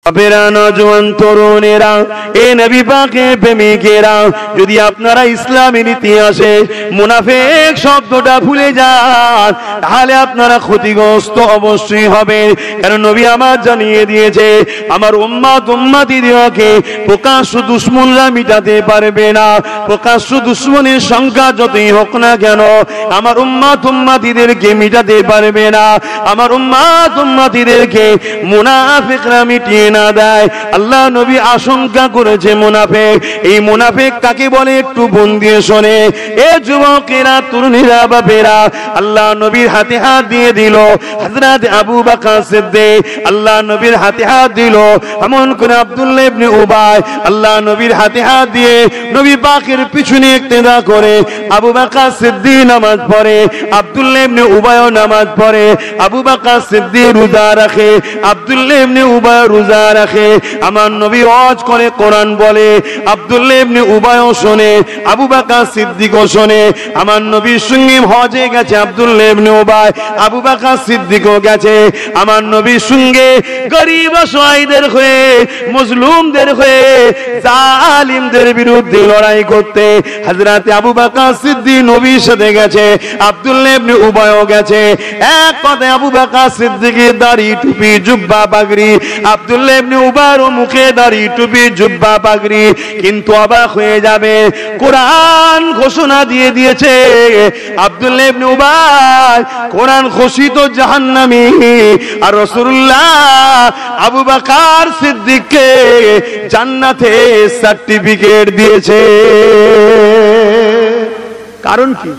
নওজোয়ান তরুণেরা, এ নবী পাকের প্রেমিকেরা, যদি আপনারা ইসলামের ইতিহাসে মুনাফিক শব্দটা ভুলে যান তাহলে আপনারা ক্ষতিগ্রস্ত অবশ্যই হবে। কারণ নবী আমার জানিয়ে দিয়েছে, আমার উম্মতিদেরকে প্রকাশ্য দুশমনরা মিটাতে পারবে না। প্রকাশ্য দুশমনের সংখ্যা যতই হোক না কেন আমার উম্মতিদেরকে মিটাতে পারবে না। আমার উম্মতিদেরকে মুনাফিকরা মিটিয়ে না দেয়। আল্লাহ নবী আশঙ্কা করেছে মুনাফিক। এই মুনাফিক কাকে বলে একটু মন দিয়ে শোনে। এ যুবকেরা, তরুণীরা, বাপেরা, আল্লাহ নবীর হাতে হাত দিয়ে দিল হযরত আবু বকর সিদ্দিক, আল্লাহ নবীর হাতে হাত দিল এমন করে আব্দুল্লাহ ইবনে উবাই, আল্লাহ নবীর হাতে হাত দিয়ে নবী পাকের পিছনে ইক্তেদা করে আবু বকর সিদ্দিক নামাজ পড়ে, আব্দুল্লাহ ইবনে উবাইও নামাজ পড়ে। আবু বকর সিদ্দিক রোজা রাখে, আব্দুল্লাহ ইবনে উবাই রোজা রাখে। আমার নবী ওয়াজ করে, কোরআন বলে, আব্দুল্লাহ ইবনে উবাইও শোনে, আবু বকর সিদ্দিকও শোনে। আমার নবীর সঙ্গে হজে গেছে আব্দুল্লাহ ইবনে উবাই, আবু বকর সিদ্দিকও গেছে। আমার নবীর সঙ্গে গরীব অসহায়দের হয়ে, মজলুমদের হয়ে, জালিমদের বিরুদ্ধে লড়াই করতে হযরত আবু বকর সিদ্দিক নবীর সাথে গেছে, আব্দুল্লাহ ইবনে উবাইও গেছে। এক কথায় আবু বকর সিদ্দিকের দাড়ি, টুপি, জুব্বা, পাগড়ি, আব্দুল্লাহ ইবনে উবাইর মুখে দাড়ি, টুপি, জুব্বা, পাগড়ি। কিন্তু অবাক হয়ে যাবে, কোরআন ঘোষণা দিয়ে দিয়েছে আব্দুল্লাহ ইবনে উবাই কোরআন ঘোষিত জাহান্নামী, আর রাসূলুল্লাহ আবু বকর সিদ্দিককে জান্নাতে সার্টিফিকেট দিয়েছে। কারণ কি?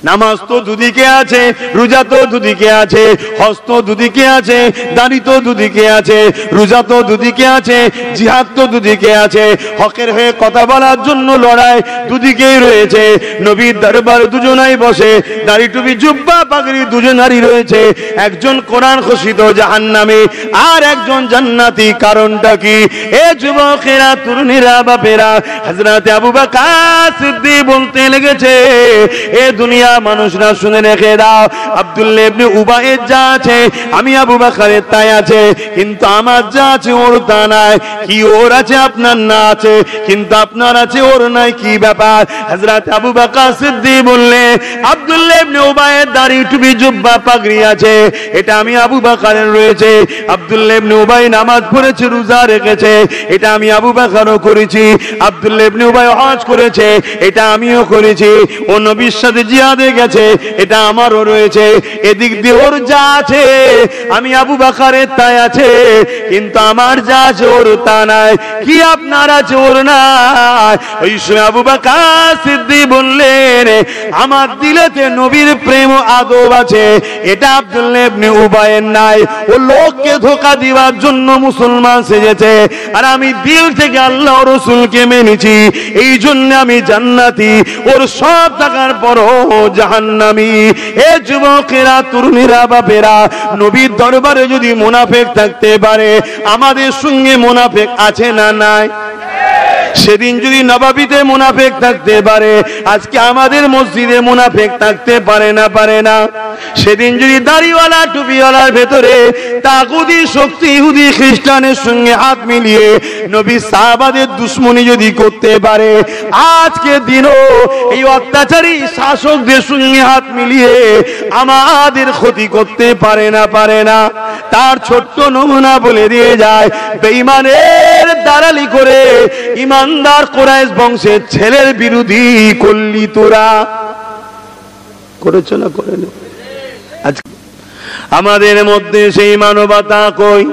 নামাজ তো দুদিকে আছে, রোজা তো দুদিকে আছে, হজ তো দুদিকে আছে, দাড়ি তো দুদিকে আছে, রোজা তো দুদিকে আছে, জিহাদ তো দুদিকে আছে, হকের হয়ে কথা বলার জন্য লড়াই দুদিকেই রয়েছে। নবীর দরবার দুজনাই বসে, দাড়ি, টুপি, জুব্বা, পাগড়ি দুজনারই রয়েছে। একজন কোরআন ঘোষিত জাহান্নামী আর একজন জান্নাতি। কারণটা কি? এ যুবকেরা, তরুণীরা, বাপেরা, হযরত আবু বকর সিদ্দিক বলতে লেগেছে, এ দুনিয়া মানুষরা শুনে রেখে দাও, আব্দুল্লাহ ইবনে উবাইয়ের যা আছে আমি আবু বকরের তাই আছে, কিন্তু আমার যা আছে ওর তা নাই। কি ওর আছে আপনার না আছে, কিন্তু আপনার আছে ওর নাই, কি ব্যাপার? হযরত আবু বকর সিদ্দিক বললে, আব্দুল্লাহ ইবনে উবাইয়ের দাড়ি, টুপি, জুব্বা, পাগড়ি আছে, এটা আমি আবু বকরের রয়েছে। আব্দুল্লাহ ইবনে উবাই নামাজ পড়েছে, রোজা রেখেছে, এটা আমি আবু বকরও করেছি। আব্দুল্লাহ ইবনে উবাই হজ করেছে, এটা আমিও করেছি। ও নবীর সাথে জিহাদে গেছে, এটা আমারও রয়েছে। এদিক দিয়ে ওর যা আছে আমি আবু বকরের তাই আছে, কিন্তু আমার যা আছে ওর তা নাই। কি আপনার আছে ওর নাই? ওই সময় আবু বকর সিদ্দিক বললেন, আমার দিলেতে নবীর প্রেম ও আদব আছে, এটা আব্দুল্লাহ ইবনে উবাইয়ের নাই। ও লোককে ধোঁকা দেওয়ার জন্য মুসলমান সেজেছে, আর আমি দিল থেকে আল্লাহ ও রাসূলকে মেনেছি, এই জন্য আমি জান্নাতি। ওর সব থাকার পরও জাহান্নামী। এ যুবকেরা, তরুণীরা, বাপেরা, নবীর দরবারে যদি মুনাফিক থাকতে পারে, আমাদের সঙ্গে মুনাফিক আছে না নাই? সেদিন যদি নবাবিতে মুনাফিক থাকতে পারে, আজকে আমাদের মসজিদে মুনাফিক থাকতে পারে না? পারে না? সেদিন যদি দাড়িওয়ালা, টুপিওয়ালার ভেতরে তাগুতি শক্তি ইহুদি খ্রিস্টানের সঙ্গে হাত মিলিয়ে নবী সাহাবাদের দুশমনি যদি করতে পারে, আজকে দিনও এই অত্যাচারী শাসকদের সঙ্গে হাত মিলিয়ে আমাদের ক্ষতি করতে পারে না? পারে না? তার ছোট্ট নমুনা বলে দিয়ে যায়, বেঈমানের দালালি করে ইমানদার কুরাইশ বংশের ছেলের বিরোধী করলি তোরা। করেছ না? করে না? আমাদের মধ্যে সেই মানবতা কই?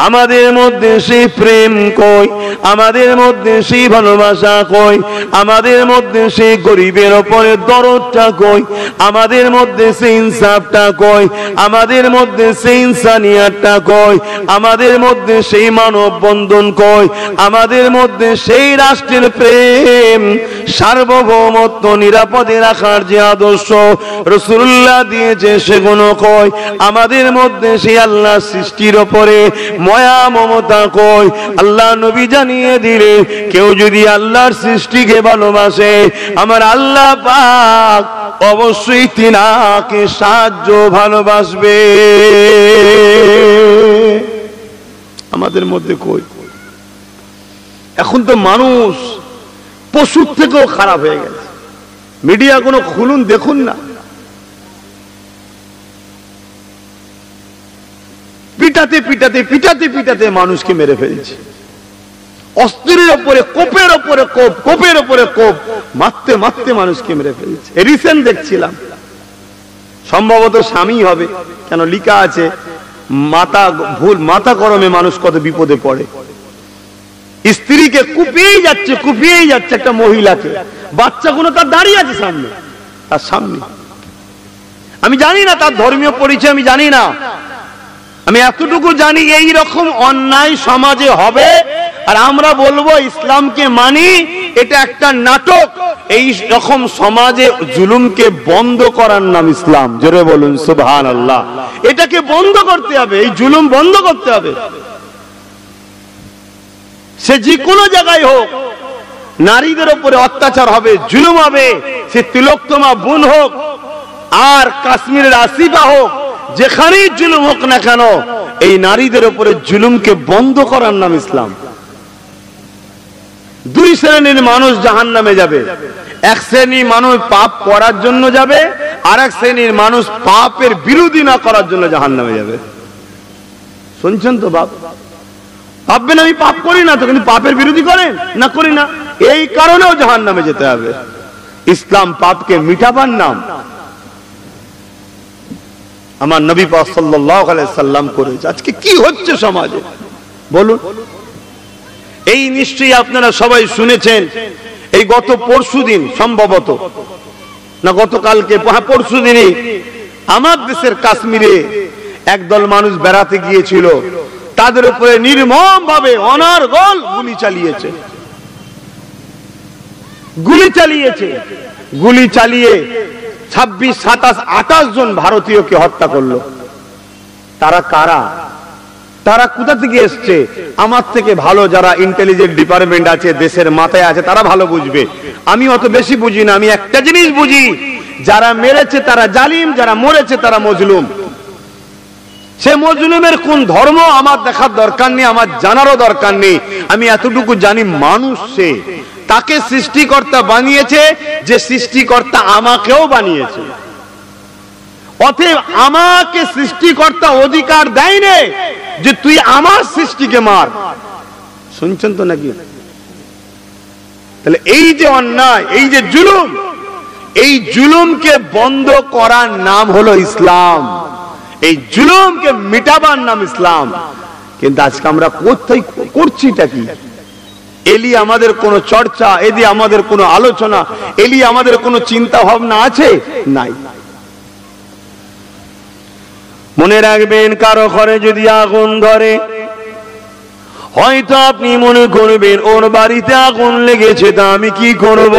আমাদের মধ্যে সেই প্রেম কই? আমাদের মধ্যে সেই ভালোবাসা কই? আমাদের মধ্যে সেই গরিবের উপরে দরদটা কই? আমাদের মধ্যে সেই ইনসাফটা কই? আমাদের মধ্যে সেই ইনসানিয়াতটা কই? আমাদের মধ্যে সেই মানব বন্ধন কই? আমাদের মধ্যে সেই রাষ্ট্রের প্রেম, সার্বভৌমত্ব নিরাপদে রাখার যে আদর্শ রাসূলুল্লাহ দিয়েছে সেগুলো কই? আমাদের মধ্যে সেই আল্লাহ সৃষ্টির উপরে মায়া মমতা কই? আল্লাহ নবী জানিয়ে দিলে, কেউ যদি আল্লাহর সৃষ্টিকে ভালোবাসে, আমার আল্লাহ পাক অবশ্যই তিনাকে সাহায্য ভালোবাসবে। আমাদের মধ্যে কই? এখন তো মানুষ পশুর থেকেও খারাপ হয়ে গেছে। মিডিয়া কোনো খুলুন, দেখুন না, পিটাতে পিটাতে পিটাতে পিটাতে মানুষকে মেরে ফেলছে। অস্ত্রের ওপরে কোপের ওপরে কোপ, কোপের ওপরে কোপ, মারতে মারতে মানুষকে মেরে ফেলছে। রিসেন্ট দেখছিলাম, সম্ভবত স্বামী হবে, কেন লিখা আছে মাথা গরমে মানুষ কত বিপদে পড়ে। স্ত্রীকে কুপিয়েই যাচ্ছে একটা মহিলাকে, বাচ্চাগুলো তার দাঁড়িয়ে আছে সামনে, তার সামনে। আমি জানি না তার ধর্মীয় পরিচয়, আমি জানি না, আমি এতটুকু জানি এই রকম অন্যায় সমাজে হবে আর আমরা বলবো ইসলামকে মানি, এটা একটা নাটক। এই রকম সমাজে জুলুমকে বন্ধ করার নাম ইসলাম। জোরে বলুন সুবহানাল্লাহ। এটাকে বন্ধ করতে হবে, এই জুলুম বন্ধ করতে হবে। সে যে কোনো জায়গায় হোক, নারীদের উপরে অত্যাচার হবে, জুলুম হবে, সে তিলোত্তমা বোন হোক আর কাশ্মীরের আসিফা হোক, যেখানেই জুলুম হোক না কেন, এই নারীদের উপরে জুলুমকে বন্ধ করার নাম ইসলাম। দুই শ্রেণীর মানুষ জাহান্নামে যাবে। এক শ্রেণীর মানুষ পাপ করার জন্য যাবে, আর এক শ্রেণীর মানুষ পাপের বিরোধী না করার জন্য জাহান্নামে যাবে। শুনছেন তো? ভাববেন আমি পাপ করি না তো, কিন্তু পাপের বিরোধী করেন না, করি না, এই কারণেও জাহান্নামে যেতে হবে। ইসলাম পাপকে মিটাবার নাম। আমার নবী পাক সাল্লাল্লাহু আলাইহি সাল্লাম করেছে। আজকে কি হচ্ছে সমাজে বলুন? এই নিশ্চয়ই আপনারা সবাই শুনেছেন, এই গত পরশুদিন, সম্ভবত না গতকালকে, পরশুদিনই আমার দেশের কাশ্মীরে একদল মানুষ বেড়াতে গিয়েছিল, তাদের উপরে নির্মম ভাবে অনর্গল গুলি চালিয়েছে। গুলি চালিয়ে 26, 27, 28 জন ভারতীয়কে হত্যা করলো। তারা কারা? তারা কোথা থেকে এসছে? আমার থেকে ভালো যারা ইন্টেলিজেন্ট ডিপার্টমেন্ট আছে, দেশের মাথায় আছে, তারা ভালো বুঝবে। আমি অত বেশি বুঝি না। আমি একটা জিনিস বুঝি, যারা মেরেছে তারা জালিম, যারা মরেছে তারা মজলুম। সে মজলুমের কোন ধর্ম আমার দেখার দরকার নেই, আমার জানারও দরকার নেই। আমি এতটুকু জানি, মানুষ সে, তাকে সৃষ্টিকর্তা বানিয়েছে, যে সৃষ্টিকর্তা আমাকেও বানিয়েছে। অতএব আমাকে সৃষ্টিকর্তা অধিকার দেয়নি যে তুই আমার সৃষ্টিকে মার। শুনছেন তো নাকি? তাহলে এই যে অন্যায়, এই যে জুলুম, এই জুলুমকে বন্ধ করার নাম হলো ইসলাম। এই জুলুমকে মিটাবার নাম ইসলাম। কিন্তু আজকে আমরা কোথায় করছিটা কি? এলি আমাদের কোন চর্চা, এদি আমাদের কোন আলোচনা, এলি আমাদের কোন চিন্তা ভাবনা আছে? নাই। মনে রাখবেন, কারো ঘরে যদি আগুন ধরে, হয়তো আপনি মনে করবেন ওর বাড়িতে আগুন লেগেছে, তা আমি কি করব?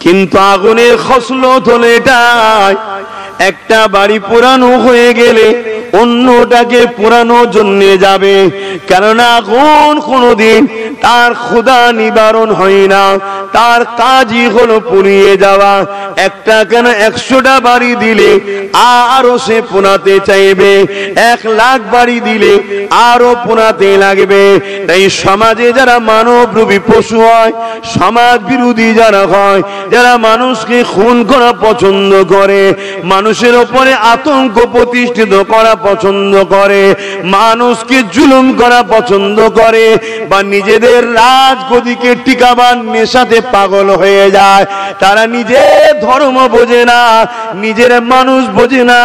কিন্তু আগুনের খসলত হলো এটাই, একটা বাড়ি পুরানো হয়ে গেলে অন্যটাকে পুরানো জন্য যাবে। কেননা আগুন কোনদিন তার ক্ষুধা নিবারণ হয় না, তার কাজই হলো পুড়িয়ে যাওয়া। একটা কেন 100টা বাড়ি দিলে আরো সে পোড়াতে চাইবে, 1 লাখ বাড়ি দিলে আরো পোড়াতে লাগবে। তাই সমাজে যারা মানবরূপী পশু হয়, সমাজ বিরোধী যারা হয়, যারা মানুষকে খুন করা পছন্দ করে, মানুষের উপরে আতঙ্ক প্রতিষ্ঠিত করা পছন্দ করে, মানুষকে জুলুম করা পছন্দ করে, বা নিজেদের রাজগদিকে টিকাবার নেশাতে পাগল হয়ে যায়, তারা নিজের ধর্ম বোঝে না, নিজের মানুষ বোঝে না,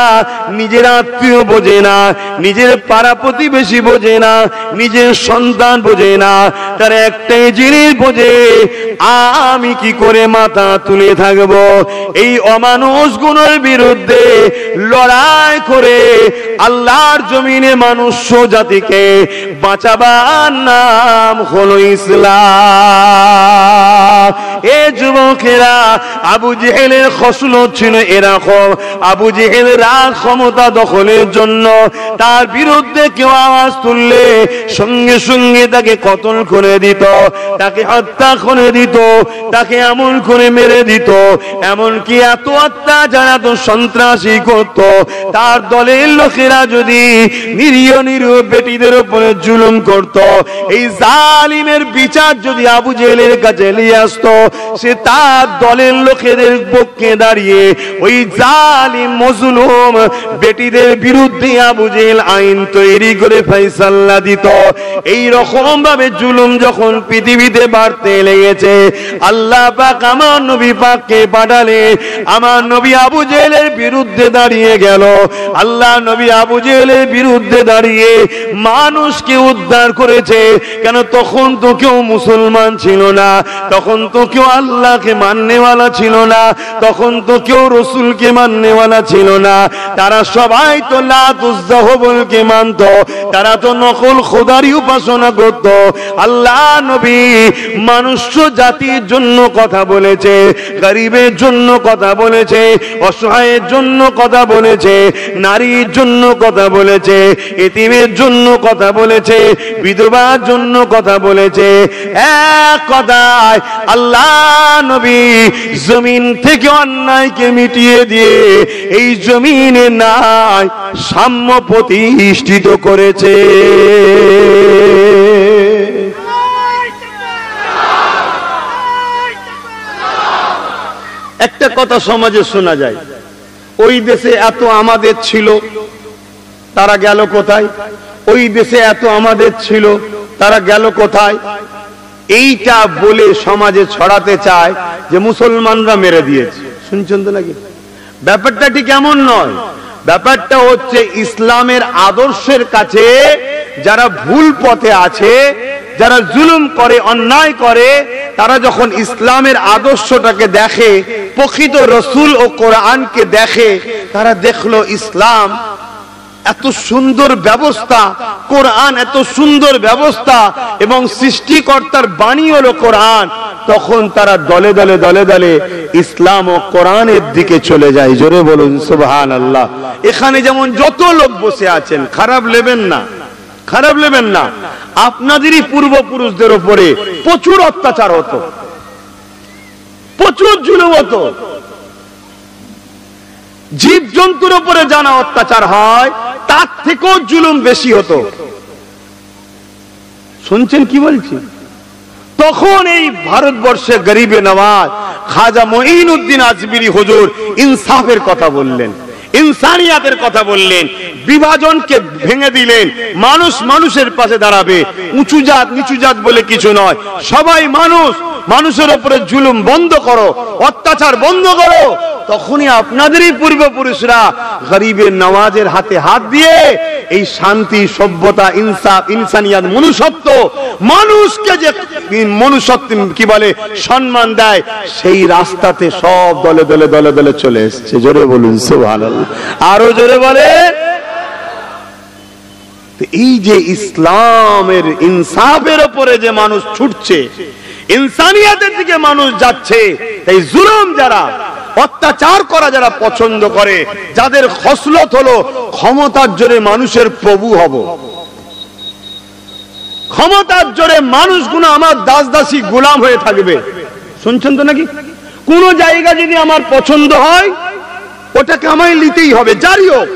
নিজের আত্মীয় বোঝে না, নিজের পাড়া প্রতিবেশী বোঝে না, নিজের সন্তান বোঝে না। তারা একটাই জিনিস বোঝে, আমি কি করে মাথা তুলে থাকবো। এই অমানুষগুলোর বিরুদ্ধে লড়াই করে আল্লাহর জমিনে মানুষ জাতিকে বাঁচাবার নাম হলো ইসলাম। এ যুবকেরা, আবু জেহেলের খসলত ছিল এরকম। আবু জেহেল রাজ ক্ষমতা দখলের জন্য তার বিরুদ্ধে কেউ আওয়াজ তুললে সঙ্গে সঙ্গে তাকে কতল করে দিত, তাকে হত্যা করে দিত, তাকে এমন করে মেরে দিত। এমনকি এত অত্যাচার, এত সন্ত্রাসী করত, তার দলের লোকের লোকেরা যদি নিরীহ নিরীহ বেটিদের উপরে জুলুম করত, এই জালিমের বিচার যদি আবু জেহেলের কাছে নিয়ে আসতো, সে তার দলের লোকেদের পক্ষে দাঁড়িয়ে ওই জালিম মজলুম বেটিদের বিরুদ্ধে আবু জেহেল আইন তৈরি করে ফয়সালা দিত। এই রকম ভাবে জুলুম যখন পৃথিবীতে বাড়তে লেগেছে, আল্লাহ পাক আমার নবী পাককে পাঠালে, আমার নবী আবু জেহেলের বিরুদ্ধে দাঁড়িয়ে গেল। আল্লাহ নবী আবু জেহেলের বিরুদ্ধে দাঁড়িয়ে মানুষকে উদ্ধার করেছে। কেন? তখন তো কেউ মুসলমান ছিল না, তখন তো কেউ আল্লাহকে মাননেওয়ালা ছিল না, তখন তো কেউ রসুলকে মাননেওয়ালা ছিল না। তারা সবাই তো লাত উজ্জা হুবলকে মানত, তারা তো নকল খোদারই উপাসনা করত। আল্লাহ নবী মানুষ জাতির জন্য কথা বলেছে, গরিবের জন্য কথা বলেছে, অসহায়ের জন্য কথা বলেছে, নারীর জন্য কথা বলেছে, এতিমের জন্য কথা বলেছে, বিধবার জন্য কথা বলেছে। এক কথায় আল্লাহ নবী জমিন থেকে অন্যায়কে মিটিয়ে দিয়ে এই জমিনে ন্যায় সাম্য প্রতিষ্ঠিত করেছে। একটা কথা সমাজে শোনা যায়, ওই দেশে এত আমাদের ছিল, তারা গেল কোথায়? ওই দেশে এত আমাদের ছিল, তারা গেল কোথায়? এইটা বলে সমাজে ছড়াতে চায় যে মুসলমানরা মেরে দিয়েছে। শুনছেন তো নাকি? ব্যাপারটা ঠিক এমন নয়। ব্যাপারটা হচ্ছে ইসলামের আদর্শের কাছে যারা ভুল পথে আছে, যারা জুলুম করে, অন্যায় করে, তারা যখন ইসলামের আদর্শটাকে দেখে, প্রকৃত রসুল ও কোরআনকে দেখে, তারা দেখলো ইসলাম এত সুন্দর ব্যবস্থা, কোরআন এত সুন্দর ব্যবস্থা, এবং সৃষ্টিকর্তার বাণী হলো কোরআন, তখন তারা দলে দলে দলে দলে ইসলাম ও কোরআনের দিকে চলে যায়। জোরে বলুন সুবহানাল্লাহ। এখানে যেমন যত লোক বসে আছেন, খারাপ নেবেন না, খারাপ নেবেন না। আপনাদেরই পূর্বপুরুষদের উপরে প্রচুর অত্যাচার হতো, প্রচুর জুলুম হতো। জীব জন্তুর উপরে জানা অত্যাচার হয়, তার থেকেও জুলুম বেশি হতো। শুনছেন কি বলছি? তখন এই ভারতবর্ষে গরিবে নওয়াজ খাজা মঈনুদ্দিন আজমিরি হুজুর ইনসাফের কথা বললেন, ইনসানিয়াতের কথা বললেন, বিভাজনকে ভেঙে দিলেন। মানুষ মানুষের পাশে দাঁড়াবে, উঁচু জাত নিচু জাত বলে কিছু নয়, সবাই মানুষ। মানুষের উপরে জুলুম বন্ধ করো, অত্যাচার বন্ধ করো। তখনই আপনাদেরই পূর্বপুরুষরা গরিবের নওয়াজের হাতে হাত দিয়ে এই শান্তি, সভ্যতা, ইনসাফ, ইনসানিয়াত, মনুষ্যত্ব, মানুষকে যে মনুষ্যত্ব কি বলে সম্মান দেয়, সেই রাস্তাতে সব দলে দলে দলে দলে চলে এসেছে। জোরে বলুন সুবহানাল্লাহ। আরো জোরে বলে। এই যে ইসলামের ইনসাফের উপরে যে মানুষ ছুটছে, ইনসানিয়াতের দিকে মানুষ যাচ্ছে, এই জুলুম যারা, অত্যাচার করা যারা পছন্দ করে, যাদের খসলত হলো ক্ষমতার জোরে মানুষের প্রভু হব, ক্ষমতার জোরে মানুষগুলো আমার দাস দাসী গোলাম হয়ে থাকবে। শুনছেন তো নাকি? কোন জায়গা যদি আমার পছন্দ হয়, ওটাকে আমায় নিতেই হবে, জারি হোক।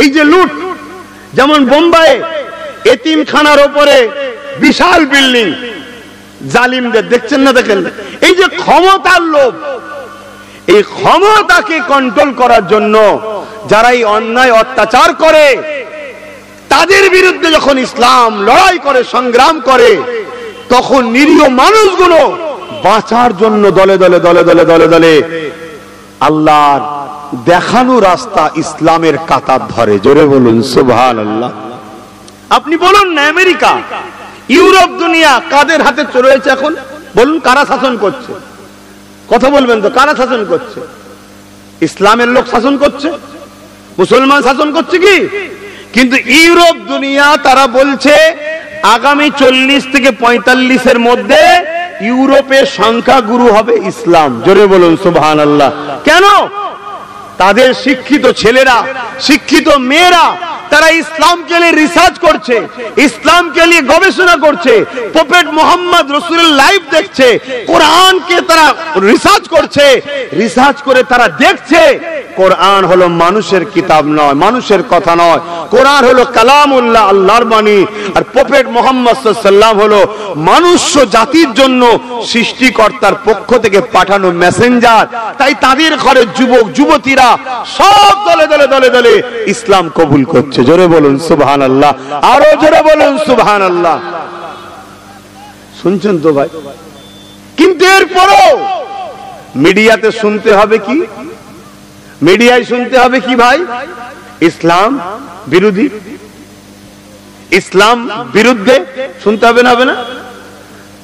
এই যে লুট, যেমন বোম্বাই এতিমখানার উপরে বিশাল বিল্ডিং, জালিমদের দেখছেন না? দেখেন, এই যে ক্ষমতার লোভ, এই ক্ষমতাকে কন্ট্রোল করার জন্য যারা এই অন্যায় অত্যাচার করে, তাদের বিরুদ্ধে যখন ইসলাম লড়াই করে, সংগ্রাম করে, তখন নিরীহ মানুষগুলো বাঁচার জন্য দলে দলে দলে দলে দলে দলে আল্লাহর দেখানো রাস্তা ইসলামের কাতার ধরে। জোরে বলুন সুবহানাল্লাহ। আপনি বলুন না, আমেরিকা, ইউরোপ, দুনিয়া কাদের হাতে রয়েছে এখন? বলুন, কারা শাসন করছে? কথা বলবেন তো, কারা শাসন করছে? ইসলামের লোক শাসন করছে, মুসলমান শাসন করছে কি? কিন্তু ইউরোপ, দুনিয়া তারা বলছে আগামী 40 থেকে 45-এর মধ্যে ইউরোপের সংখ্যাগুরু হবে ইসলাম। জোরে বলুন সুবহানাল্লাহ। কেন? তাদের শিক্ষিত ছেলেরা, শিক্ষিত মেয়েরা, তারা ইসলামকে নিয়ে রিসার্চ করছে, ইসলামকে নিয়ে গবেষণা করছে, প্রফেট মুহাম্মদ রাসূলের লাইফ দেখছে, কোরআনকে তারা রিসার্চ করছে, রিসার্চ করে তারা দেখছে কোরআন হলো মানুষের কিতাব নয়, মানুষের কথা নয়। কোরআন হলো কালামুল্লাহ, আল্লাহর বাণী। আর প্রফেট মুহাম্মদ সাল্লাল্লাহু আলাইহি ওয়াসাল্লাম হলো মানুষ জাতির জন্য সৃষ্টিকর্তার পক্ষ থেকে পাঠানো মেসেঞ্জার। তাই তাদের ঘরে যুবক যুবতীরা সব দলে দলে দলে দলে ইসলাম কবুল করছে। জোরে বলুন সুবহানাল্লাহ, আরো জোরে বলুন সুবহানাল্লাহ। শুনছেন তো ভাই? কিন্তু এরপরও মিডিয়াতে শুনতে হবে কি, মিডিয়ায় শুনতে হবে কি ভাই? ইসলাম বিরোধী, ইসলাম বিরুদ্ধে শুনতে হবে না? হবে না?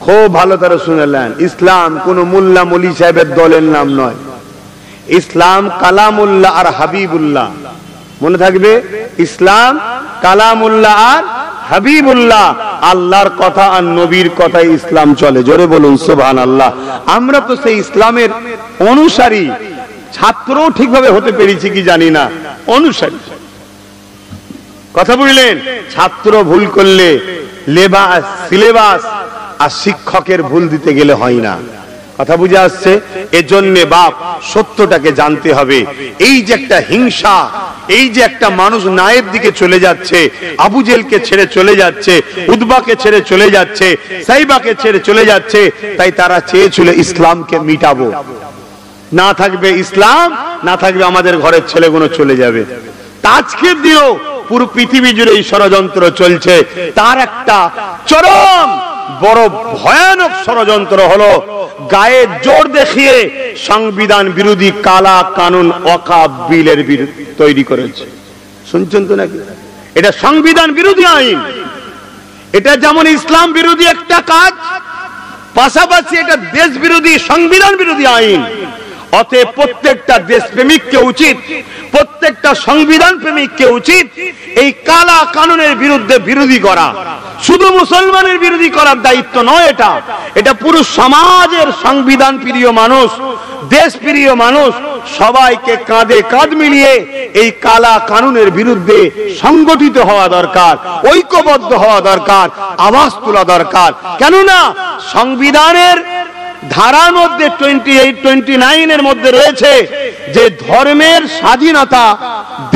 খুব ভালো করে শুনেলেন, ইসলাম কোন মোল্লা মলি সাহেবের দলের নাম নয়। ইসলাম কালামুল্লাহ আর হাবিবুল্লাহ, মনে থাকবে। ইসলাম কালামুল্লাহ আর হাবিবুল্লাহ, আল্লাহর কথা আর নবীর কথাই ইসলাম চলে। জোরে বলুন সুবহানাল্লাহ। আমরা তো সেই ইসলামের অনুসারী, ছাত্র ঠিকভাবে হতে পেরেছি কি জানি না, অনুসারী। কথা বুঝলেন? ছাত্র ভুল করলে লেবাস সিলেবাস আর শিক্ষকের ভুল দিতে গেলে হয় না। কথা বুঝে আসছে? এজন্য বাপ সত্যটাকে জানতে হবে। এই যে একটা হিংসা, এই যে একটা মানুষ নায়ের দিকে চলে যাচ্ছে, আবু জেলকে ছেড়ে চলে যাচ্ছে, উতবাকে ছেড়ে চলে যাচ্ছে, সাইবাকে ছেড়ে চলে যাচ্ছে, তাই তারা চেয়েছিল ইসলামকে মিটাবো। না থাকবে ইসলাম, না থাকবে আমাদের ঘরের ছেলেগুলো চলে যাবে। আজকের দিনেও পুরো পৃথিবী জুড়ে এই ষড়যন্ত্র চলছে। তার একটা চরম বড় ভয়ানক ষড়যন্ত্র হলো গায়ে জোর দেখিয়ে সংবিধান বিরোধী কালা কানুন ওয়াকফ বিলের তৈরি করেছে। শুনছেন তো নাকি? এটা সংবিধান বিরোধী আইন। এটা যেমন ইসলাম বিরোধী একটা কাজ, পাশাপাশি এটা দেশ বিরোধী সংবিধান বিরোধী আইন। অতএব প্রত্যেকটা দেশপ্রেমিককে উচিত, প্রত্যেকটা সংবিধান প্রেমিককে উচিত এই কালা কানুনের বিরুদ্ধে বিরোধী করা। শুধু মুসলমানের বিরোধী করার দায়িত্ব নয় এটা, এটা পুরো সমাজের সংবিধান প্রিয় মানুষ, দেশ প্রিয় মানুষ সবাইকে কাঁধে কাঁধ মিলিয়ে এই কালা কানুনের বিরুদ্ধে সংগঠিত হওয়া দরকার, ঐক্যবদ্ধ হওয়া দরকার, আওয়াজ তোলা দরকার। কেননা সংবিধানের ধারার মধ্যে 28-29 এর মধ্যে রয়েছে যে ধর্মের স্বাধীনতা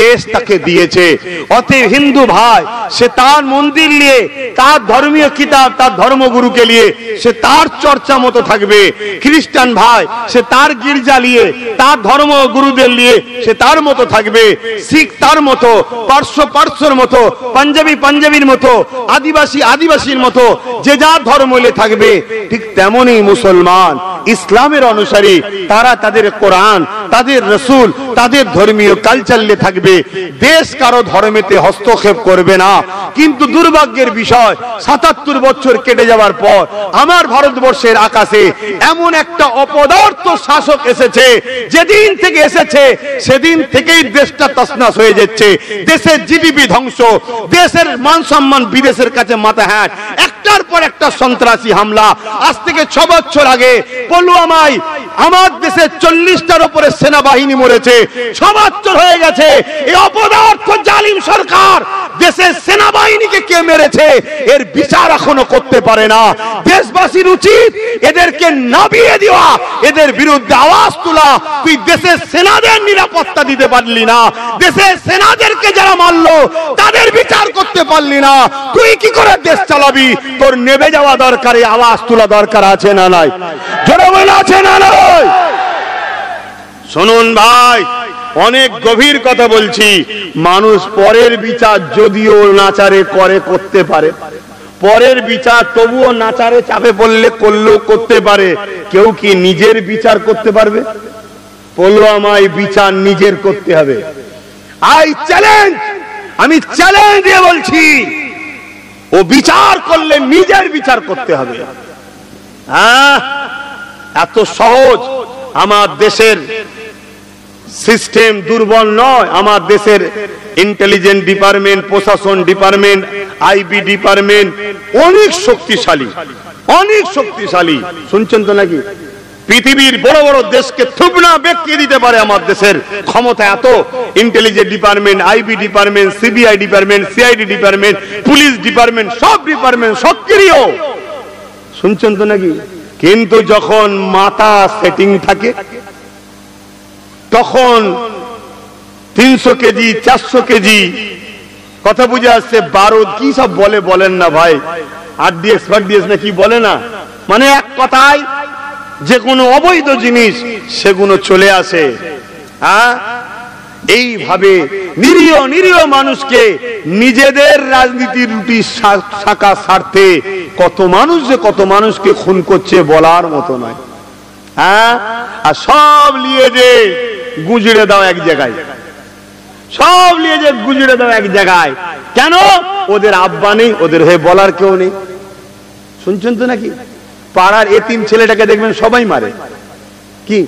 দেশ তাকে দিয়েছে। অতএব হিন্দু ভাই সে তার মন্দির নিয়ে, তার ধর্মীয় কিতাব, তার ধর্মগুরুকে নিয়ে সে তার চর্চা মতো থাকবে। খ্রিস্টান ভাই সে তার গির্জা নিয়ে, তার ধর্মগুরুদের নিয়ে সে তার মতো থাকবে। শিখ তার মতো, পার্সো পার্সোর মতো, পাঞ্জাবি পাঞ্জাবির মতো, আদিবাসী আদিবাসীর মতো যে যার ধর্ম নিয়ে থাকবে। ঠিক তেমনই মুসলমান ইসলামের অনুসারী, তারা তাদের কোরআন, তাদের রাসূল, তাদের ধর্মীয় কালচার নিয়ে থাকবে। দেশ কারো ধর্মেতে হস্তক্ষেপ করবে না। কিন্তু দুর্ভাগ্যের বিষয় ৭৭ বছর কেটে যাওয়ার পর আমার ভারতবর্ষের আকাশে এমন একটা অপদার্থ শাসক এসেছে, যেদিন থেকে এসেছে সেদিন থেকেই দেশটা তছনছ হয়ে যাচ্ছে। দেশের জিডিপি ধ্বংস, দেশের মান সম্মান বিদেশের কাছে মাথা হ্যাট, একটার পর একটা সন্ত্রাসী হামলা। আজ থেকে ৬ বছর আগে পুলওয়ামায় আমার দেশের 40টার উপরে সেনাবাহিনী মরেছে। ৬ বছর হয়ে গেছে এই অপদার্থ জালিম সরকার দেশের সেনাবাহিনীকে কে মেরেছে এর বিচার এখনো করতে পারে না। দেশবাসীর উচিত এদেরকে নামিয়ে দেওয়া, এদের বিরুদ্ধে আওয়াজ তোলা। তুই দেশের সেনাদের নিরাপত্তা দিতে পারলি না, দেশের সেনাদেরকে যারা মারলো তাদের বিচার করতে পারলি না, তুই কি করে দেশ চালাবি? তোর নেমে যাওয়া দরকার, আওয়াজ তোলা দরকার আছে না নাই? জোরে বলে আছে না নাই? শুনুন ভাই, অনেক গভীর কথা বলছি। মানুষ পরের বিচার যদিও নাচারে করে করতে পারে, পরের বিচার তবুও নাচারে চাপে পড়লে করলেও করতে পারে। কেউ কি নিজের বিচার করতে পারবে? পুলওয়ামায় বিচার নিজের করতে হবে। আমি চ্যালেঞ্জ দিয়ে বলছি, ও বিচার করলে নিজের বিচার করতে হবে। হ্যাঁ, এত সহজ। আমার দেশের সিস্টেম দুর্বল নয়, আমার দেশের ইন্টেলিজেন্স ডিপার্টমেন্ট, প্রশাসন ডিপার্টমেন্ট, আইবি ডিপার্টমেন্ট অনেক শক্তিশালী, অনেক শক্তিশালী। শুনছেন তো নাকি? পৃথিবীর বড় বড় দেশকে থুবনা বেঁকিয়ে দিতে পারে আমার দেশের ক্ষমতা এত। Intelligence department, IB department, CBI department, CID department, police department, সব ডিপার্টমেন্ট সক্রিয়। শুনছেন তো নাকি? কিন্তু যখন মাথা সেটিং থাকে তখন 300 কেজি 400 কেজি কথা বুঝে আসছে। বারুদ কি সব বলেন না ভাই, RDX না কি বলে না, মানে এক কথায় যে কোনো অবৈধ জিনিস সেগুলো চলে আসে। হ্যাঁ, এইভাবে নিরীহ মানুষকে নিজেদের রাজনীতির রুটি শাখা স্বার্থে কত মানুষকে খুন করছে বলার মতো নয়। হ্যাঁ, আর সব নিয়ে যে গুজরে দাও এক জায়গায়, কেন? ওদের আব্বা নেই, ওদের হয়ে বলার কেউ নেই। শুনছেন তো নাকি? পাড়ার এতিম ছেলেটাকে দেখবেন সবাই মারে। কি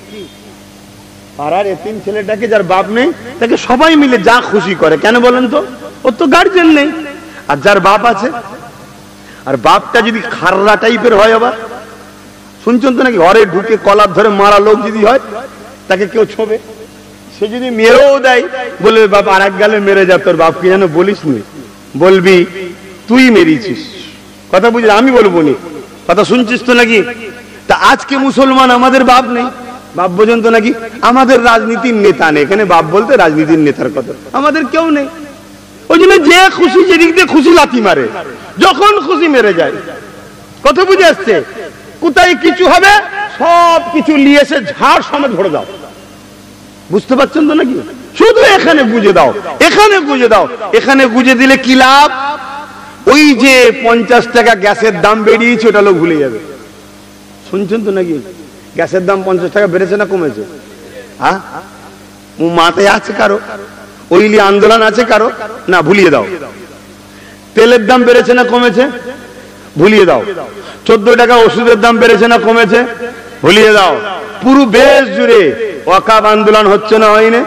পাড়ার এতিম ছেলেটাকে যার বাপ নেই তাকে সবাই মিলে যা খুশি করে, কেন বলেন তো? ওর তো গার্জেন নেই। আর যার বাপ আছে, আর বাপটা যদি খাররা টাইপের হয়, আবার শুনছেন তো নাকি, ঘরে ঢুকে কলার ধরে মারা লোক যদি হয় তাকে কেউ ছোবে, সে যদি মেরেও দেয় বলবে বাপ আর এক গালে মেরে যা, তোর বাপকে যেন বলিস নি, বলবি তুই মেরেছিস। কথা বুঝলি? আমি বলবো নি। কথা শুনছিস তো নাকি? তা আজকে মুসলমান আমাদের বাপ নেই, বাপ বোঝেন তো নাকি? আমাদের রাজনীতির নেতা নেই, এখানে বাপ বলতে রাজনীতির নেতার কথা, আমাদের কেউ নেই। ওই জন্য যে খুশি যেদিক দিয়ে খুশি লাথি মারে, যখন খুশি মেরে যায়। কথা বুঝে আসছে? কোথায় কিছু হবে সব কিছু নিয়ে এসে ঝাড় সমেত ভরে দাও। বুঝতে পারছেন তো নাকি? শুধু এখানে গুজে দাও, এখানে গুজে দিলে কি লাভ? ওই যে 50 টাকা গ্যাসের দাম বেরিয়েছে ওটা লোক ভুলে যাবে। শুনছেন তো নাকি? গ্যাসের দাম 50 টাকা বেড়েছে না কমেছে? হ্যাঁ, মাথায় আছে কারো? ওইলি আন্দোলন আছে কারো? না, ভুলিয়ে দাও। তেলের দাম বেড়েছে না কমেছে? ভুলিয়ে দাও। 14 টাকা ওষুধের দাম বেড়েছে না কমেছে? ভুলিয়ে দাও। পুরো দেশ জুড়ে ওয়াকাফ আন্দোলন হচ্ছে না হয়নি?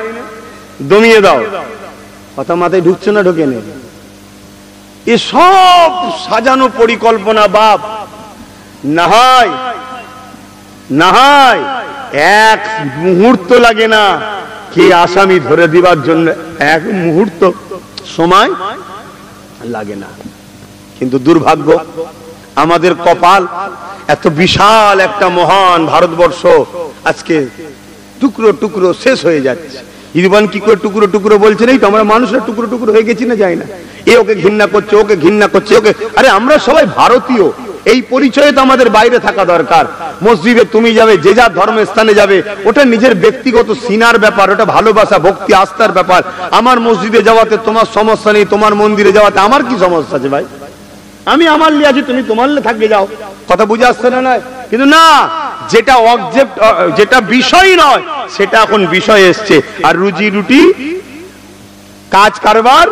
দমিয়ে দাও। কথা মাথায় ঢুকছে না ঢোকে নেই? এসব সাজানো পরিকল্পনা বাপ না হয় এক মুহূর্ত লাগে না কে আসামি ধরে দিবার জন্য, এক মুহূর্ত সময় লাগে না। কিন্তু দুর্ভাগ্য, আমাদের কপাল, এত বিশাল একটা মহান ভারতবর্ষ আজকে টুকরো টুকরো শেষ হয়ে যাচ্ছে। ইরফান কি করে টুকরো টুকরো বলছে, নেই তো আমরা মানুষের টুকরো টুকরো হয়ে গেছি না, যাই না? এ ওকে ঘৃণা করছে, ওকে ঘৃণা করছে, ওকে। আরে আমরা সবাই ভারতীয়, এই পরিচয়ে তো আমাদের বাইরে থাকা দরকার। মসজিদে তুমি যাবে, যে যার ধর্মের স্থানে যাবে, ওটা নিজের ব্যক্তিগত সিনার ব্যাপার, ওটা ভালোবাসা ভক্তি আস্থার ব্যাপার। আমার মসজিদে যাওয়াতে তোমার সমস্যা নেই, তোমার মন্দিরে যাওয়াতে আমার কি সমস্যা আছে ভাই? আমি আমার লিয়ে আছি, তুমি তোমার লিয়ে থাকবে যাও। কথা বুঝে আসছে না? নয় কিন্তু না, যেটা অবজেক্ট, যেটা বিষয় নয় সেটা এখন বিষয় এসছে। আর রুজি রুটি কাজ কারবার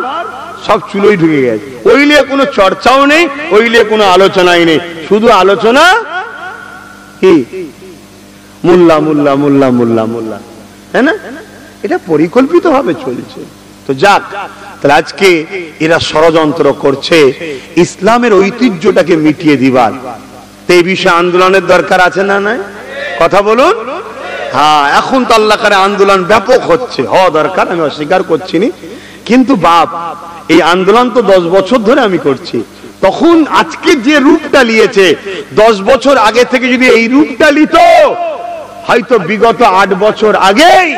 সব চুলোই ঢুকে গেছে। ওই নিয়ে কোনো চর্চাও নেই, ওই নিয়ে কোনো আলোচনাই নেই, শুধু আলোচনা কি মোল্লা মোল্লা মোল্লা মোল্লা মোল্লা, হ্যাঁ না? এটা পরিকল্পিত ভাবে চলছে। তো যাক, তাহলে আজকে এরা ষড়যন্ত্র করছে ইসলামের ঐতিহ্যটাকে মিটিয়ে দিবার। তো এই বিষয়ে আন্দোলনের দরকার আছে না? নাই? কথা বলুন। হ্যাঁ, এখন তো আল্লাহ করে আন্দোলন ব্যাপক হচ্ছে, হওয়া দরকার, আমি অস্বীকার করছি না। কিন্তু বাপ, এই আন্দোলন তো 10 বছর ধরে আমি করছি। তখন আজকে যে রূপটা নিয়েছে, 10 বছর আগে থেকে যদি এই রূপটা নিত, হয়তো বিগত 8 বছর আগেই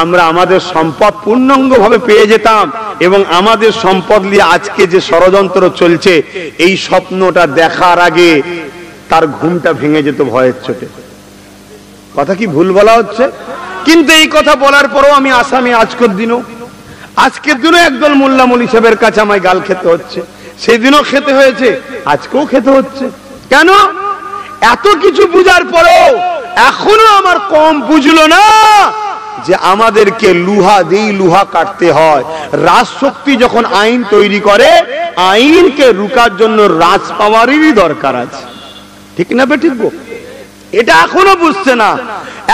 আমরা আমাদের সম্পদ পূর্ণাঙ্গ ভাবে পেয়ে যেতাম, এবং আমাদের সম্পদ নিয়ে আজকে যে ষড়যন্ত্র চলছে, এই স্বপ্নটা দেখার আগে তার ঘুমটা ভেঙে যেত ভয়ের চোটে। কথা কি ভুল বলা হচ্ছে? কিন্তু এই কথা বলার পরও আমি আসামি। আজকের দিনও একদল মোল্লা মৌলী সাহেবের কাছে আমায় গাল খেতে হচ্ছে। সেদিনও খেতে হয়েছে, আজকেও খেতে হচ্ছে। কেন? এত কিছু বুঝার পরেও এখনো আমার কম বুঝলো না যে আমাদেরকে লুহা দিয়ে লুহা কাটতে হয়। রাজশক্তি যখন আইন তৈরি করে, আইনকে রুকার জন্য রাজ পাওয়ারেরই দরকার আছে। ঠিক না বেঠিক? এটা এখনো বুঝছে না।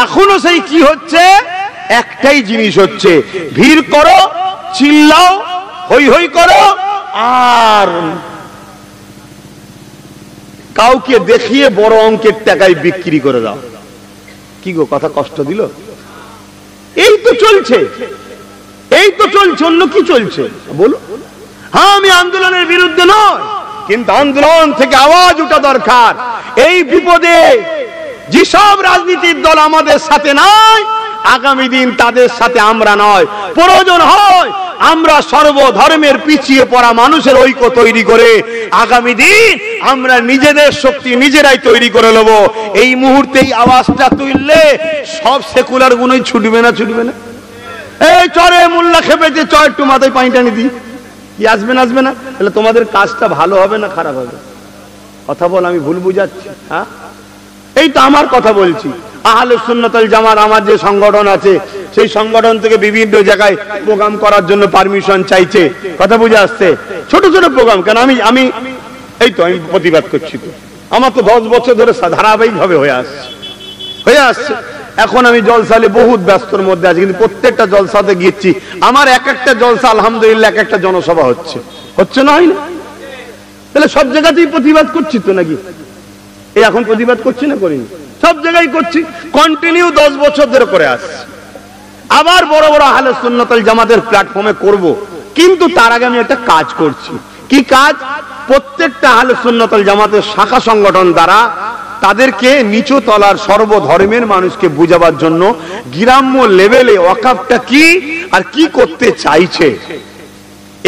এখনো সেই কি হচ্ছে, একটাই জিনিস হচ্ছে, ভিড় করো, চিল্লাও, হই হই করো, আর কাউকে দেখিয়ে বড় অঙ্কের টাকায় বিক্রি করে দাও। কি গো, কথা কষ্ট দিল? এই তো চলছে, অন্য কি চলছে বলো? হ্যাঁ, আমি আন্দোলনের বিরুদ্ধে নয়, কিন্তু আন্দোলন থেকে আওয়াজ ওঠা দরকার। এই বিপদে যেসব রাজনীতির দল আমাদের সাথে নাই, আগামী দিন তাদের সাথে আমরা নয়, প্রয়োজন হয় আমরা সর্বধর্মের পিছিয়ে পড়া মানুষের ঐক্য তৈরি করে আগামী দিন আমরা নিজেদের শক্তি নিজেরাই তৈরি করে নেব। এই মুহূর্তেই আওয়াজটা তুললে সব সেকুলার গুণই ছুটবে না, ছুটবে না? এই চরে মোল্লা খেপেছে, চর একটু মাথায় পানি টানি দিই, কি আসবে না আসবে না? তাহলে তোমাদের কাজটা ভালো হবে না খারাপ হবে? কথা বল, আমি ভুল বুঝাচ্ছি? হ্যাঁ, এই তো আমার কথা বলছি। আহলে সুন্নাত ওয়াল জামাত আমার যে সংগঠন আছে, সেই সংগঠন থেকে বিভিন্ন জায়গায় প্রোগ্রাম করার জন্য পারমিশন চাইছে। কথা বুঝে আসছে? ছোট ছোট প্রোগ্রাম কেন, আমি এই তো আমি প্রতিবাদ করছি। তো আমার তো 10 বছর ধরে ধারাবাহিক ভাবে হয়ে আসছে। এখন আমি জলসালে বহুত ব্যস্তর মধ্যে আছি, কিন্তু প্রত্যেকটা জলসাতে গিয়েছি। আমার এক একটা জলসা আলহামদুলিল্লাহ এক একটা জনসভা হচ্ছে না, হয় না? তাহলে সব জায়গাতেই প্রতিবাদ করছি তো নাকি? এই এখন প্রতিবাদ করছি না, করিনি? সব জায়গায় করছি, কন্টিনিউ 10 বছর ধরে করে আসছি। আবার বড় বড় আহলে সুন্নাত ওয়াল জামাতের প্ল্যাটফর্মে করব, কিন্তু তার আগে আমি একটা কাজ করছি। কি কাজ? প্রত্যেকটা আহলে সুন্নাত ওয়াল জামাতের শাখা সংগঠন দ্বারা তাদেরকে নিচু তলার সর্বধর্মের মানুষকে বুঝাবার জন্য গ্রাম্য লেভেলে ওয়াকফটা কি আর কি করতে চাইছে,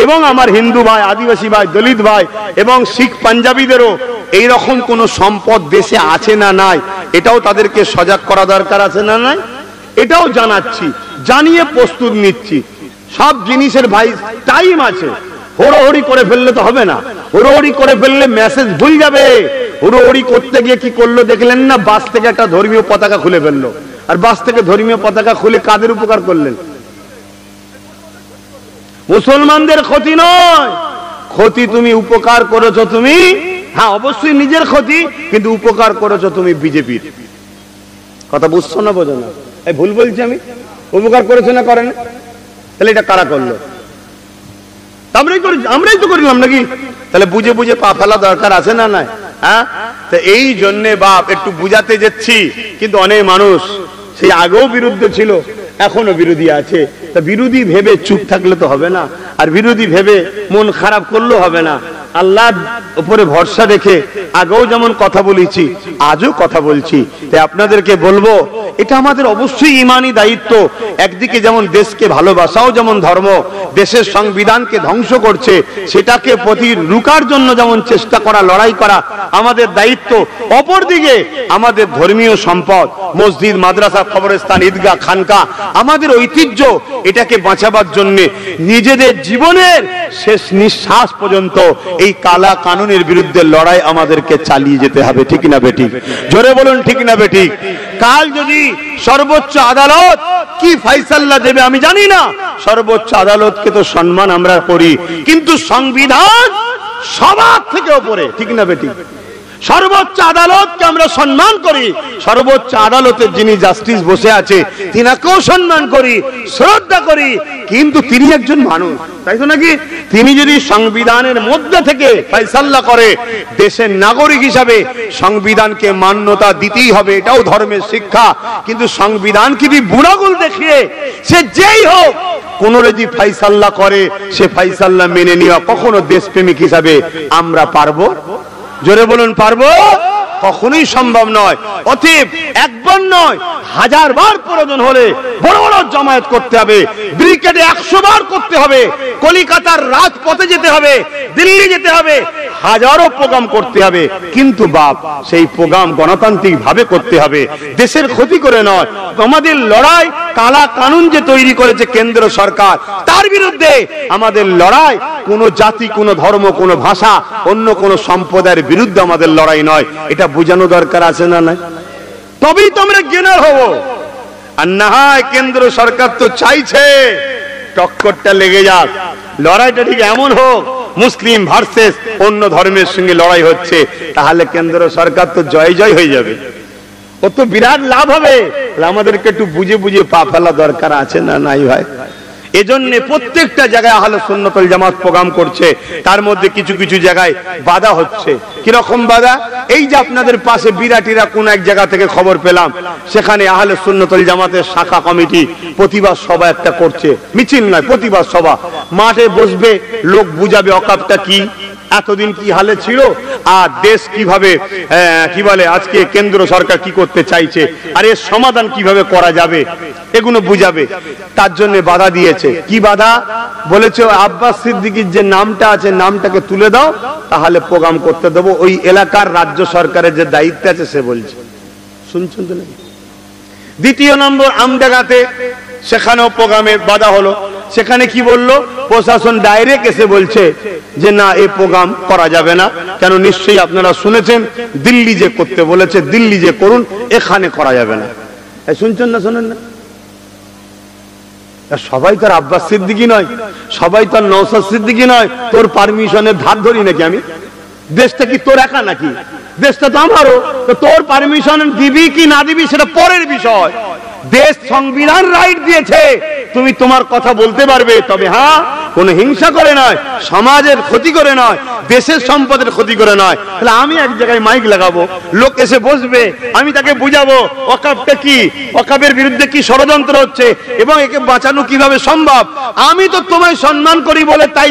এবং আমার হিন্দু ভাই, আদিবাসী ভাই, দলিত ভাই এবং শিখ পাঞ্জাবিদেরও এইরকম কোন সম্পদ দেশে আছে না নাই, এটাও তাদেরকে সজাগ করা দরকার আছে না নাই, এটাও জানাচ্ছি, জানিয়ে প্রস্তুত নিচ্ছি। সব জিনিসের ভাই টাইম আছে, হুড়োহুড়ি করে ফেললে তো হবে না। হুড়োহুড়ি করে ফেললে মেসেজ ভুল যাবে। হুড়োহুড়ি করতে গিয়ে কি করলো দেখলেন না? বাস থেকে একটা ধর্মীয় পতাকা খুলে ফেললো, আর বাস থেকে ধর্মীয় পতাকা খুলে কাদের উপকার করলেন? মুসলমানদের ক্ষতি নয়, ক্ষতি তুমি উপকার করেছো তুমি, হ্যাঁ অবশ্যই নিজের ক্ষতি, কিন্তু উপকার করেছো তুমি বিজেপির। কথা বুঝছো না, বোঝো না? এই ভুল বলছি আমি? উপকার করেছো না করেন? তাহলে এটা কারা করলো? আমরাই তো করিলাম নাকি? তাহলে বুঝে বুঝে পা ফেলা দরকার আছে না নাই? হ্যাঁ, তো এই জন্যে বাপ একটু বুঝাতে যাচ্ছি, কিন্তু অনেক মানুষ সেই আগেও বিরুদ্ধে ছিল, এখনো বিরোধী আছে। তা বিরোধী ভেবে চুপ থাকলে তো হবে না, আর বিরোধী ভেবে মন খারাপ করলেও হবে না। আল্লাহর উপরে ভরসা রেখে আগেও যেমন কথা বলেছি, আজও কথা বলছি। তাই আপনাদেরকে বলবো, এটা আমাদের অবশ্যই ঈমানি দায়িত্ব। একদিকে যেমন দেশকে ভালোবাসাও যেমন ধর্ম, দেশের সংবিধানকে ধ্বংস করছে সেটাকে রুকার জন্য যেমন চেষ্টা করা, লড়াই করা আমাদের দায়িত্ব। অপরদিকে আমাদের ধর্মীয় সম্পদ, মসজিদ, মাদ্রাসা, কবরস্থান, ঈদগাহ, খানকা, আমাদের ঐতিহ্য, এটাকে বাঁচাবার জন্য নিজেদের জীবনের শেষ নিঃশ্বাস পর্যন্ত এই কালা কানুনের বিরুদ্ধে লড়াই আমাদেরকে চালিয়ে যেতে হবে। ঠিক না বেঠিক? জোরে বলুন, ঠিক না বেঠিক? কাল যদি সর্বোচ্চ আদালত কি ফয়সালা দেবে আমি জানি না, সর্বোচ্চ আদালতকে তো সম্মান আমরা করি, কিন্তু সংবিধান সবার থেকে উপরে। ঠিক না বেঠিক? সর্বোচ্চ আদালতকে আমরা সম্মান করি, সর্বোচ্চ আদালতের যিনি জাস্টিস বসে আছে তিনাকেও সম্মান করি, শ্রদ্ধা করি, কিন্তু তিনি একজন মানুষ, তাই তো নাকি? তিনি যদি সংবিধানের মধ্যে থেকে ফয়সালা করে, দেশের নাগরিক হিসাবে সংবিধানকে মান্যতা দিতেই হবে, এটাও ধর্মের শিক্ষা। কিন্তু সংবিধানকে যদি বুড়াগুল দেখিয়ে সে যেই হোক কোন যদি ফয়সালা করে, সে ফয়সালা মেনে নেওয়া কখনো দেশপ্রেমিক হিসাবে আমরা পারবো? জোরে বলুন, পারবো? কখনোই সম্ভব নয়। অতএব একবার নয়, 1000 বার প্রয়োজন হলে বড় বড় জামায়াত করতে হবে, ব্রিগেডে 100 বার করতে হবে, কলিকাতার রাজপথে যেতে হবে, দিল্লি যেতে হবে, হাজারো প্রোগ্রাম করতে হবে, কিন্তু বাপ সেই প্রোগ্রাম গণতান্ত্রিক ভাবে করতে হবে, দেশের ক্ষতি করে নয়। আমাদের লড়াই কালা কানুন যে তৈরি করেছে কেন্দ্র সরকার, তার বিরুদ্ধে আমাদের লড়াই। কোন জাতি, কোন ধর্ম, কোন ভাষা, অন্য কোন সম্প্রদায়ের বিরুদ্ধে আমাদের লড়াই নয়। এটা বোঝানো দরকার আছে না নাই? তবেই তো আমরা গেনার হব। আর না হয় কেন্দ্র সরকার তো চাইছে টক্করটা লেগে যাক, লড়াইটা ঠিক এমন হোক মুসলিম ভার্সেস অন্য ধর্মের সঙ্গে লড়াই হচ্ছে, তাহলে কেন্দ্র সরকার তো জয় জয় হয়ে যাবে, ও তো বিরাট লাভ হবে। আমাদেরকে একটু বুঝে বুঝে পা ফেলা দরকার আছে না নাই ভাই? এজন্য প্রত্যেকটা জায়গায় আহলে সুন্নাত ওয়াল জামাত প্রোগ্রাম করছে, তার মধ্যে কিছু কিছু জায়গায় বাধা হচ্ছে। কিরকম বাধা? এই যে আপনাদের পাশে বিরাটিরা কোন এক জায়গা থেকে খবর পেলাম, সেখানে আহলে সুন্নাত ওয়াল জামাতের শাখা কমিটি প্রতিবাদ সভা একটা করছে, মিছিল নয় প্রতিবাদ সভা, মাঠে বসবে, লোক বুঝাবে অকাপটা কি, এতদিন কি হালে ছিল, আর দেশ কিভাবে কি বলে আজকে কেন্দ্র সরকার কি করতে চাইছে, আর এর সমাধান কিভাবে করা যাবে, এগুলো বুঝাবে। তার জন্য বাধা দিয়েছে। কি বাধা বলেছে? আব্বাস সিদ্দিকীর যে নামটা আছে নামটাকে তুলে দাও, তাহলে প্রোগ্রাম করতে দেবো। ওই এলাকার রাজ্য সরকারের যে দায়িত্ব আছে সে বলছে, শুনছেন তো নাকি? দ্বিতীয় নম্বর, আমডাঙ্গাতে সেখানেও প্রোগ্রামে বাধা হলো। সেখানে কি বললো? প্রশাসন ডাইরেক্ট এসে বলছে যে না, এই প্রোগ্রাম করা যাবে না। কেন? নিশ্চয়ই আপনারা শুনেছেন দিল্লি যে করতে বলেছে, দিল্লি যে করুন, এখানে করা যাবে না। শুনছেন না? শোনেন না? সবাই তো আর আব্বাস সিদ্দিকী নয়, সবাই তো আর নওশাদ সিদ্দিকী নয়। তোর পারমিশনের ধার ধরি নাকি আমি? দেশটা কি তোর একা নাকি? দেশটা তো আমারও। তো তোর পারমিশন দিবি কি না দিবি সেটা পরের বিষয়। দেশ সংবিধান রাইট দিয়েছে, তুমি তোমার কথা বলতে পারবে। তবে হ্যাঁ, কোন হিংসা করে নয়, সমাজের ক্ষতি করে নয়, দেশের সম্পদের ক্ষতি করে নয়। তাহলে আমি এক জায়গায় মাইক লাগাবো, লোক এসে বসবে, আমি তাকে বুঝাবো ওয়াকফটা কি, ওয়াকফের বিরুদ্ধে কি ষড়যন্ত্র হচ্ছে এবং একে বাঁচানো কিভাবে সম্ভব। আমি তো তোমায় সম্মান করি বলে তাই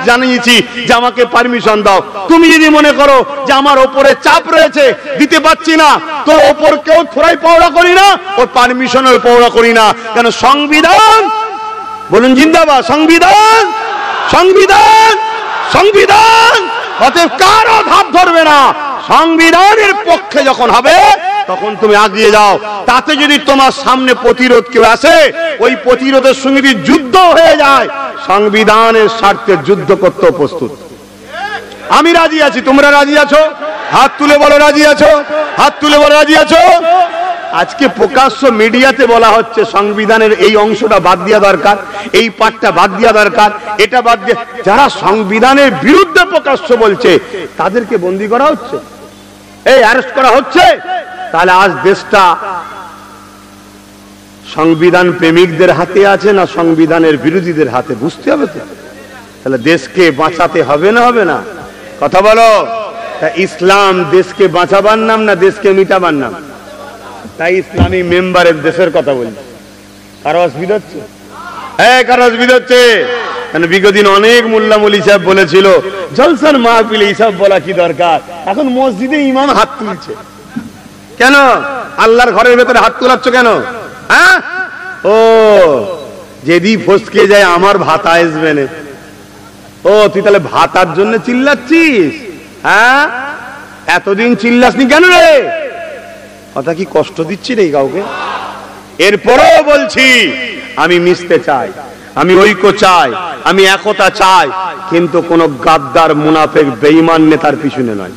জানিয়েছি যে আমাকে পারমিশন দাও। তুমি যদি মনে করো যে আমার ওপরে চাপ রয়েছে, দিতে পারছি না, তোর ওপর কেউ থোড়াই পাওয়া করি না, ওর পারমিশনের পাওয়া করি না। কেন? সংবিধান বলুন জিন্দাবাদ, সংবিধান, সংবিধান, সংবিধান। অতএব কারো ধাপ ধরবে না। সংবিধানের পক্ষে যখন হবে তখন তুমি এগিয়ে যাও। তাতে যদি তোমার সামনে প্রতিরোধ কেউ আসে, ওই প্রতিরোধের সঙ্গে যদি যুদ্ধ হয়ে যায়, সংবিধানের স্বার্থে যুদ্ধ করতে প্রস্তুত। আমি রাজি আছি। তোমরা রাজি আছো? হাত তুলে বলো রাজি আছো, হাত তুলে বলো রাজি আছো। আজকে প্রকাশ্য মিডিয়াতে বলা হচ্ছে সংবিধানের এই অংশটা বাদ দেওয়া দরকার, এই পার্টটা বাদ দেওয়া দরকার, এটা বাদ দিয়ে। যারা সংবিধানের বিরুদ্ধে প্রকাশ্য বলছে তাদেরকে বন্দী করা হচ্ছে, এই অ্যারেস্ট করা হচ্ছে। তাহলে আজ দেশটা সংবিধান প্রেমিকদের হাতে আছে না সংবিধানের বিরোধীদের হাতে? বুঝতে হবে তো। তাহলে দেশকে বাঁচাতে হবে না, হবে না? কথা বলো। ইসলাম দেশকে বাঁচাবার নাম না দেশকে মিটাবার নাম? তাই ইসলামী মেম্বারের দেশের কথা বলছি। কারো অসুবিধা হচ্ছে? হ্যাঁ, কারো অসুবিধা হচ্ছে? কারণ বিগত দিন অনেক মোল্লা মৌলী সাহেব বলেছিল জলসার মাহফিলে এইসব বলা কি দরকার। এখন মসজিদে ইমাম হাত তুলছে কেন? আল্লাহর ঘরের ভেতরে হাত তুলাচ্ছ কেন? হ্যাঁ, ও যদি ফসকে যায় আমার ভাতা আসবে না। ও তুই তাহলে ভাতার জন্য চিল্লাচ্ছিস? হ্যাঁ, এতদিন চিল্লাসনি কেন রে? কথা কি কষ্ট দিচ্ছি রে কাউকে? এরপরেও বলছি আমি মিশতে চাই, আমি ঐক্য চাই, আমি একতা চাই, কিন্তু কোন গাদ্দার মুনাফেক বেঈমান নেতার পিছনে নয়।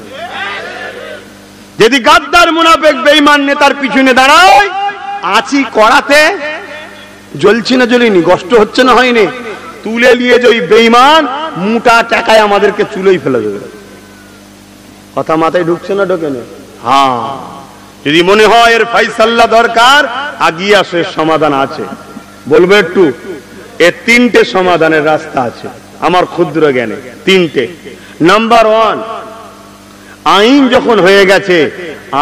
যদি গাদ্দার মুনাফেক বেঈমান নেতার পিছনে দাঁড়ায়, আছি কড়াতে, জ্বলছি না জ্বলিনি, কষ্ট হচ্ছে না হয়নি, তুলে নিয়ে যে ওই বেঈমান মোটা টাকায় আমাদেরকে চুলোই ফেলে দেবে। কথা মাথায় ঢুকছে না? ঢোকে না? হ্যাঁ, যদি মনে হয় এর ফাইসাল্লা দরকার, আগিয়ে আসে, সমাধান আছে। বলবো একটু, এর তিনটে সমাধানের রাস্তা আছে আমার ক্ষুদ্র জ্ঞানে, তিনটে। নাম্বার ওয়ান, আইন যখন হয়ে গেছে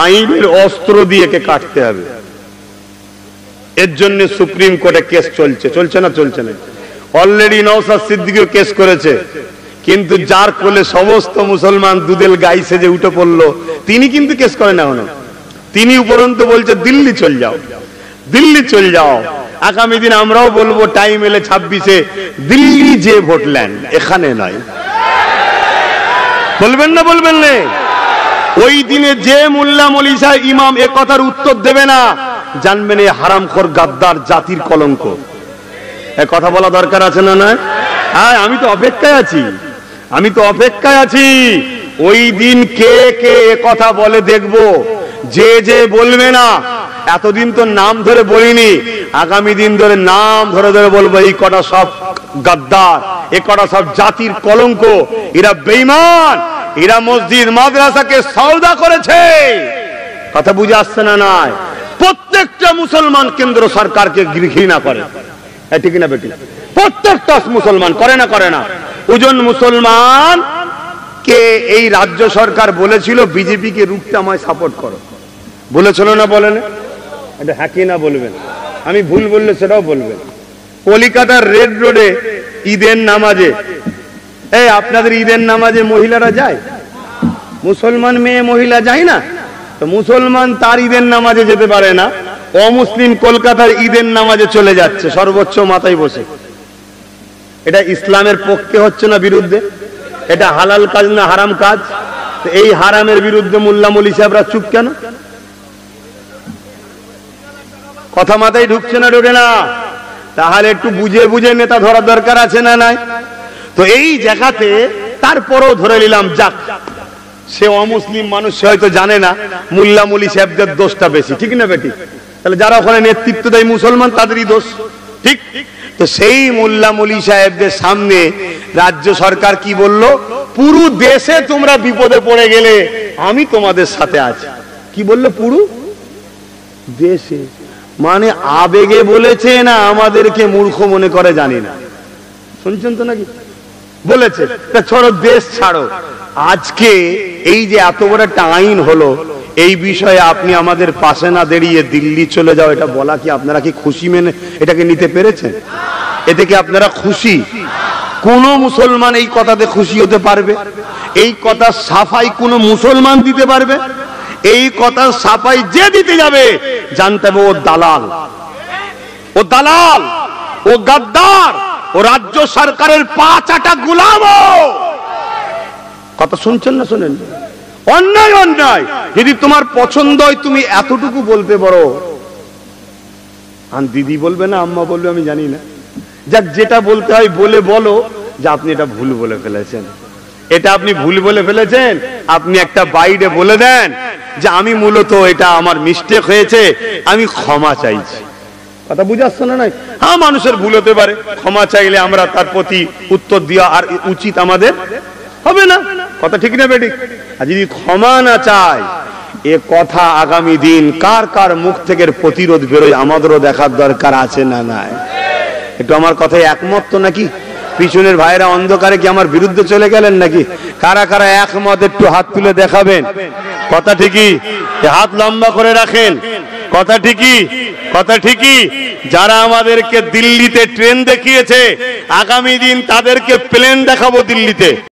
আইনের অস্ত্র দিয়ে একে কাটতে হবে। এর জন্য সুপ্রিম কোর্টে কেস চলছে, চলছে না? চলছে না? অলরেডি নওশাদ সিদ্দিকীও কেস করেছে, কিন্তু যার কোলে সমস্ত মুসলমান দুদেল গাই সেজে উঠে পড়লো তিনি কিন্তু কেস করেন না। তিনি উপরন্তু বলছে দিল্লি চল যাও, দিল্লি চল যাও। আগামী দিন আমরাও বলবো টাইম এলে 26-এ দিল্লি যে ভোটল্যান্ড, এখানে নয়। বলবেন না? বলবেন না? ওই দিনে যে মোল্লা মৌলী সাহেব ইমাম এ কথার উত্তর দেবে না, জানবেন এই হারামখোর গাদ্দার জাতির কলঙ্ক। এ কথা বলা দরকার আছে না? নয়? হ্যাঁ, আমি তো অপেক্ষায় আছি, আমি তো অপেক্ষায় আছি। ওই দিন কে কে কথা বলে দেখবো। যে যে বলবে না, এতদিন তো নাম ধরে বলিনি, আগামী দিন ধরে নাম ধরে ধরে বলবো এই কটা সব গাদ্দার, এ কটা সব জাতির কলঙ্ক, এরা বেঈমান, এরা মসজিদ মাদ্রাসাকে সওদা করেছে। কথা বুঝে আসছে না? নয়? প্রত্যেকটা মুসলমান কেন্দ্র সরকারকে ঘৃণা করে, ঠিক না বেটি? প্রত্যেকটা মুসলমান করে না? করে না? ওজন মুসলমান কে এই রাজ্য সরকার বলেছিল বিজেপিকে রুখতে আমায় সাপোর্ট করো, বলেছিল না? বলেন? এটা হ্যাঁ কি না বলবেন? আমি ভুল বললে সেটাও বলবেন। কলিকাতার রেড রোডে ঈদের নামাজে এই আপনাদের ঈদের নামাজে মহিলারা যায়? মুসলমান মেয়ে মহিলা যায় না? তো মুসলমান তার ঈদের নামাজে যেতে পারে না, অমুসলিম কলকাতার ঈদের নামাজে চলে যাচ্ছে সর্বোচ্চ মাথায় বসে। এটা ইসলামের পক্ষে হচ্ছে না বিরুদ্ধে? এটা হালাল কাজ না হারাম কাজ? এই হারামের বিরুদ্ধে মোল্লা মৌলভী সাহেবরা চুপ কেন? কথা মাথায় ঢুকছে না? ঢোকে না? তাহলে একটু বুঝে বুঝে নেতা ধরার দরকার আছে না নাই? তো এই জায়গাতে তারপরেও ধরে নিলাম, যাক সে অমুসলিম মানুষ, সে হয়তো জানে না মোল্লা মৌলভী সাহেবদের দোষটা বেশি, ঠিক না বেটি? তাহলে যারা ওখানে নেতৃত্ব দেয় মুসলমান, তাদেরই দোষ, ঠিক? তো সেই মোল্লা মৌলভী সাহেবদের সামনে রাজ্য সরকার কি বলল? পুরো দেশে তোমরা বিপদে পড়ে গেলে আমি তোমাদের সাথে আছি। কি বললো? পুরো দেশে, মানে আবেগে বলেছে না আমাদেরকে মূর্খ মনে করে জানি না, শুনছেন তো নাকি? বলেছে ছাড়ো, দেশ ছাড়ো। আজকে এই যে এত বড় একটা আইন হলো, এই বিষয়ে আপনি আমাদের পাশে না দাঁড়িয়ে দিল্লি চলে যাও, এটা বলা কি আপনারা কি খুশি মেনে এটাকে নিতে পেরেছেন? এতে কি আপনারা খুশি? কোন মুসলমান এই কথাতে খুশি হতে পারবে? এই কথা সাফাই কোন মুসলমান দিতে পারবে? এই কথা সাফাই যে দিতে যাবে জানতে হবে ও দালাল, ও দালাল, ও গাদ্দার, ও রাজ্য সরকারের পা চাটা গোলাম। কথা শুনছেন না? শোনেন, অন্যায় অন্যায়। যদি তোমার পছন্দ হয় তুমি এতটুকু বলতে পারো, আর দিদি বলবে না আম্মা বলবে আমি জানি না, যাক যেটা বলতে হয় বলে বলো যে আপনি এটা ভুল বলে ফেলেছেন, এটা আপনি ভুল বলে ফেলেছেন। আপনি একটা বাইরে বলে দেন যে আমি মূলত এটা আমার মিস্টেক হয়েছে, আমি ক্ষমা চাইছি। কথা বুঝাচ্ছে না? নাই, হ্যাঁ মানুষের ভুল হতে পারে, ক্ষমা চাইলে আমরা তার প্রতি উত্তর দেওয়া আর উচিত আমাদের হবে না? কথা ঠিক না বেটি? আর যদি ক্ষমা না চায়, এ কথা আগামী দিন কার কার মুখ থেকে প্রতিরোধ বেরোয় আমাদেরও দেখার দরকার আছে না নাই? একটু আমার কথায় একমত তো নাকি? পিছনের ভাইরা অন্ধকারে কি আমার বিরুদ্ধে চলে গেলেন নাকি? কারা কারা একমত একটু হাত তুলে দেখাবেন। কথা ঠিকই, হাত লম্বা করে রাখেন। কথা ঠিকই, কথা ঠিকই। যারা আমাদেরকে দিল্লিতে ট্রেন দেখিয়েছে, আগামী দিন তাদেরকে প্লেন দেখাবো দিল্লিতে।